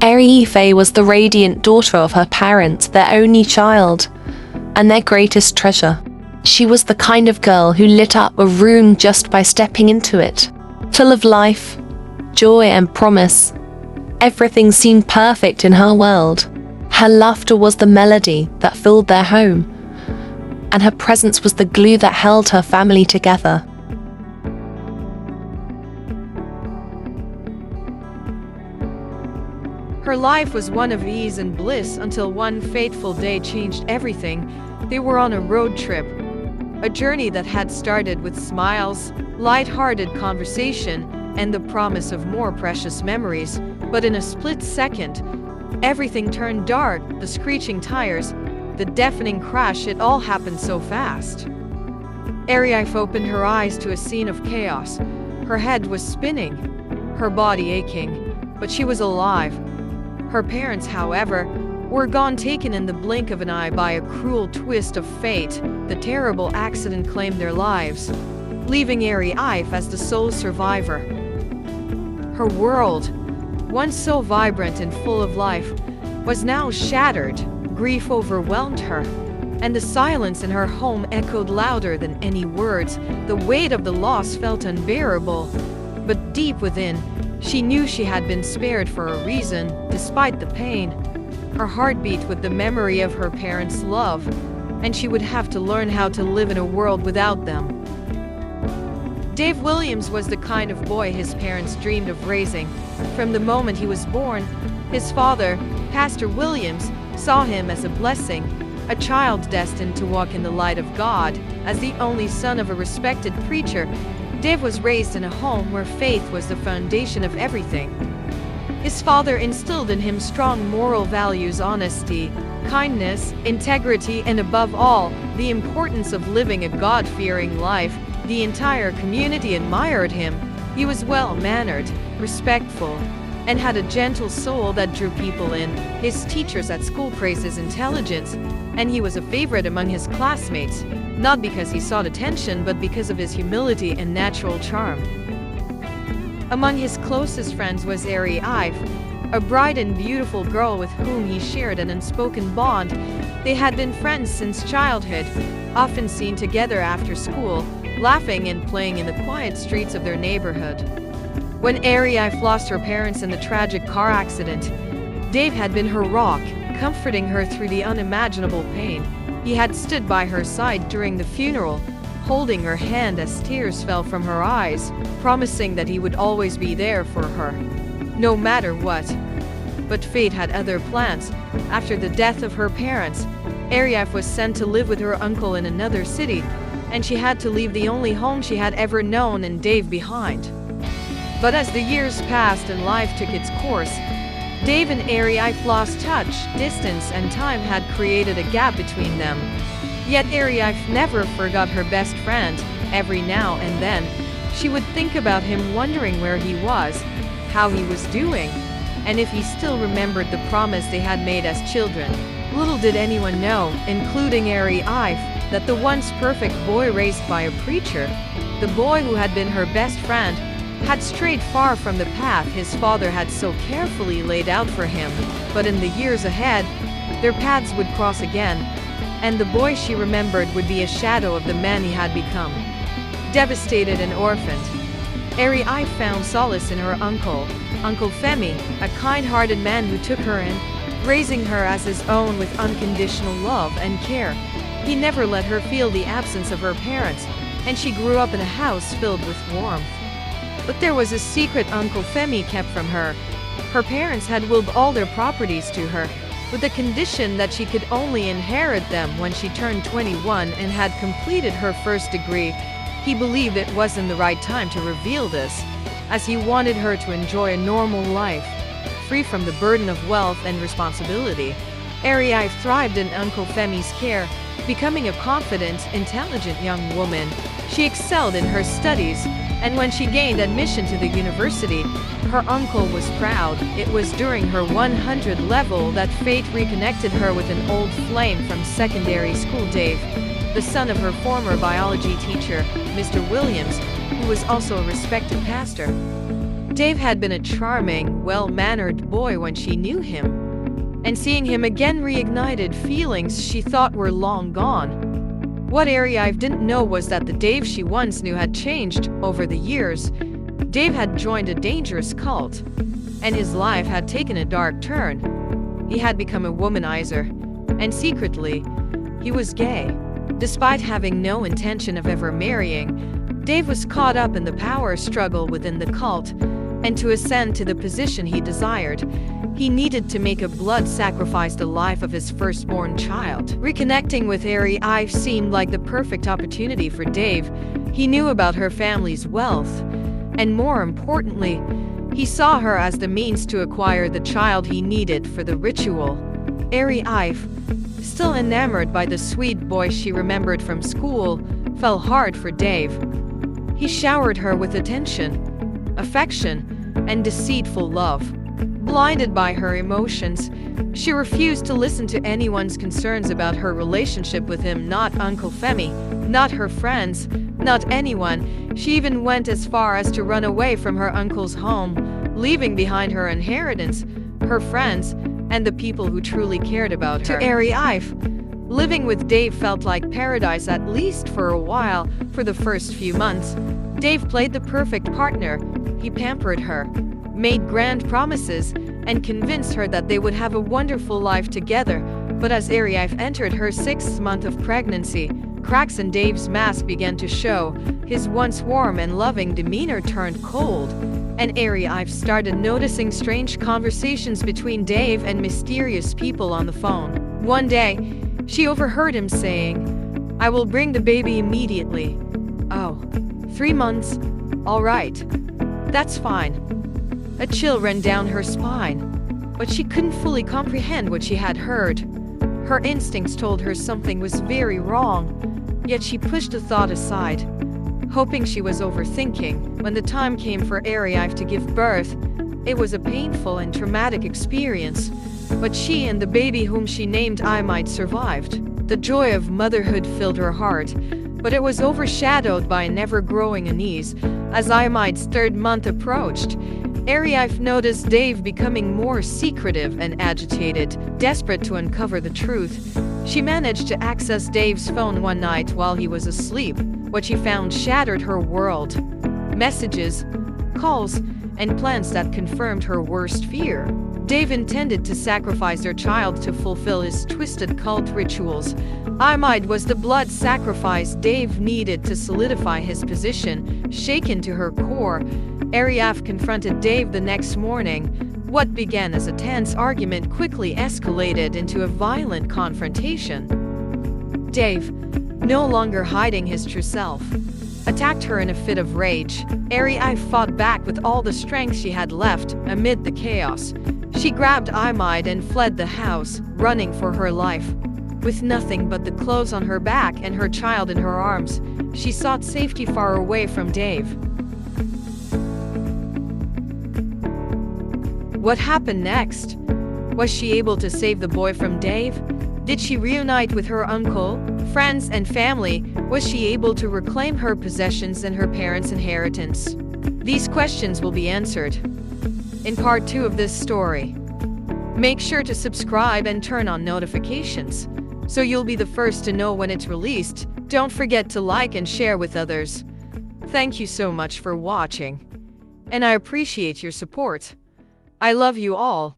Eri-ife was the radiant daughter of her parents, their only child, and their greatest treasure. She was the kind of girl who lit up a room just by stepping into it. Full of life, joy and promise, everything seemed perfect in her world. Her laughter was the melody that filled their home, and her presence was the glue that held her family together. Her life was one of ease and bliss until one fateful day changed everything. They were on a road trip, a journey that had started with smiles, light-hearted conversation, and the promise of more precious memories. But in a split second, everything turned dark. The screeching tires, the deafening crash, it all happened so fast. Eri-ife opened her eyes to a scene of chaos. Her head was spinning, her body aching, but she was alive. Her parents, however, were gone, taken in the blink of an eye by a cruel twist of fate. The terrible accident claimed their lives, leaving Eri-ife as the sole survivor. Her world, once so vibrant and full of life, was now shattered. Grief overwhelmed her, and the silence in her home echoed louder than any words. The weight of the loss felt unbearable, but deep within, she knew she had been spared for a reason. Despite the pain, her heart beat with the memory of her parents' love, and she would have to learn how to live in a world without them. Dave Williams was the kind of boy his parents dreamed of raising. From the moment he was born, his father, Pastor Williams, saw him as a blessing, a child destined to walk in the light of God. As the only son of a respected preacher, Dave was raised in a home where faith was the foundation of everything. His father instilled in him strong moral values: honesty, kindness, integrity, and above all, the importance of living a God-fearing life. The entire community admired him. He was well-mannered, respectful, and had a gentle soul that drew people in. His teachers at school praised his intelligence, and he was a favorite among his classmates, not because he sought attention, but because of his humility and natural charm. Among his closest friends was Eri-ife, a bright and beautiful girl with whom he shared an unspoken bond. They had been friends since childhood, often seen together after school, laughing and playing in the quiet streets of their neighborhood. When Eri-ife lost her parents in the tragic car accident, Dave had been her rock, comforting her through the unimaginable pain. He had stood by her side during the funeral, holding her hand as tears fell from her eyes, promising that he would always be there for her, no matter what. But fate had other plans. After the death of her parents, Eri-ife was sent to live with her uncle in another city, and she had to leave the only home she had ever known and Dave behind. But as the years passed and life took its course, Dave and Eri-ife lost touch. Distance and time had created a gap between them. Yet Eri-ife never forgot her best friend. Every now and then, she would think about him, wondering where he was, how he was doing, and if he still remembered the promise they had made as children. Little did anyone know, including Eri-ife, that the once perfect boy raised by a preacher, the boy who had been her best friend, had strayed far from the path his father had so carefully laid out for him. But in the years ahead, their paths would cross again, and the boy she remembered would be a shadow of the man he had become. Devastated and orphaned, Eri-ife found solace in her uncle, Uncle Femi, a kind-hearted man who took her in, raising her as his own with unconditional love and care. He never let her feel the absence of her parents, and she grew up in a house filled with warmth. But there was a secret Uncle Femi kept from her. Her parents had willed all their properties to her, with the condition that she could only inherit them when she turned 21 and had completed her first degree. He believed it wasn't the right time to reveal this, as he wanted her to enjoy a normal life, free from the burden of wealth and responsibility. Eri-ife thrived in Uncle Femi's care, becoming a confident, intelligent young woman. She excelled in her studies, and when she gained admission to the university, her uncle was proud. It was during her 100 level that fate reconnected her with an old flame from secondary school, Dave, the son of her former biology teacher, Mr. Williams, who was also a respected pastor. Dave had been a charming, well-mannered boy when she knew him, and seeing him again reignited feelings she thought were long gone. What Eri-ife didn't know was that the Dave she once knew had changed over the years. Dave had joined a dangerous cult, and his life had taken a dark turn. He had become a womanizer, and secretly, he was gay. Despite having no intention of ever marrying, Dave was caught up in the power struggle within the cult, and to ascend to the position he desired, he needed to make a blood sacrifice the life of his firstborn child. Reconnecting with Eri-ife seemed like the perfect opportunity for Dave. He knew about her family's wealth, and more importantly, he saw her as the means to acquire the child he needed for the ritual. Eri-ife, still enamored by the sweet boy she remembered from school, fell hard for Dave. He showered her with attention, affection, and deceitful love. Blinded by her emotions, she refused to listen to anyone's concerns about her relationship with him, not Uncle Femi, not her friends, not anyone. She even went as far as to run away from her uncle's home, leaving behind her inheritance, her friends, and the people who truly cared about her. To Eri-ife, living with Dave felt like paradise, at least for a while. For the first few months, Dave played the perfect partner. He pampered her, made grand promises, and convinced her that they would have a wonderful life together. But as Eri-ife entered her 6th month of pregnancy, cracks in Dave's mask began to show. His once warm and loving demeanor turned cold, and Eri-ife started noticing strange conversations between Dave and mysterious people on the phone. One day, she overheard him saying, "I will bring the baby immediately." "Oh, 3 months? All right. That's fine." A chill ran down her spine, but she couldn't fully comprehend what she had heard. Her instincts told her something was very wrong, yet she pushed the thought aside, hoping she was overthinking. When the time came for Eri-ife to give birth, it was a painful and traumatic experience, but she and the baby, whom she named Eri-ife, survived. The joy of motherhood filled her heart, but it was overshadowed by an ever-growing unease. As Eri-ife's 3rd month approached, Eri-ife noticed Dave becoming more secretive and agitated. Desperate to uncover the truth, she managed to access Dave's phone one night while he was asleep. What she found shattered her world. Messages, calls, and plans that confirmed her worst fear. Dave intended to sacrifice their child to fulfill his twisted cult rituals. Eri-ife was the blood sacrifice Dave needed to solidify his position. Shaken to her core, Eri-ife confronted Dave the next morning. What began as a tense argument quickly escalated into a violent confrontation. Dave, no longer hiding his true self, attacked her in a fit of rage. Eri-ife fought back with all the strength she had left. Amid the chaos, she grabbed Eri-ife and fled the house, running for her life. With nothing but the clothes on her back and her child in her arms, she sought safety far away from Dave. What happened next? Was she able to save the boy from Dave? Did she reunite with her uncle, friends, and family? Was she able to reclaim her possessions and her parents' inheritance? These questions will be answered in part 2 of this story. Make sure to subscribe and turn on notifications, so you'll be the first to know when it's released. Don't forget to like and share with others. Thank you so much for watching, and I appreciate your support. I love you all.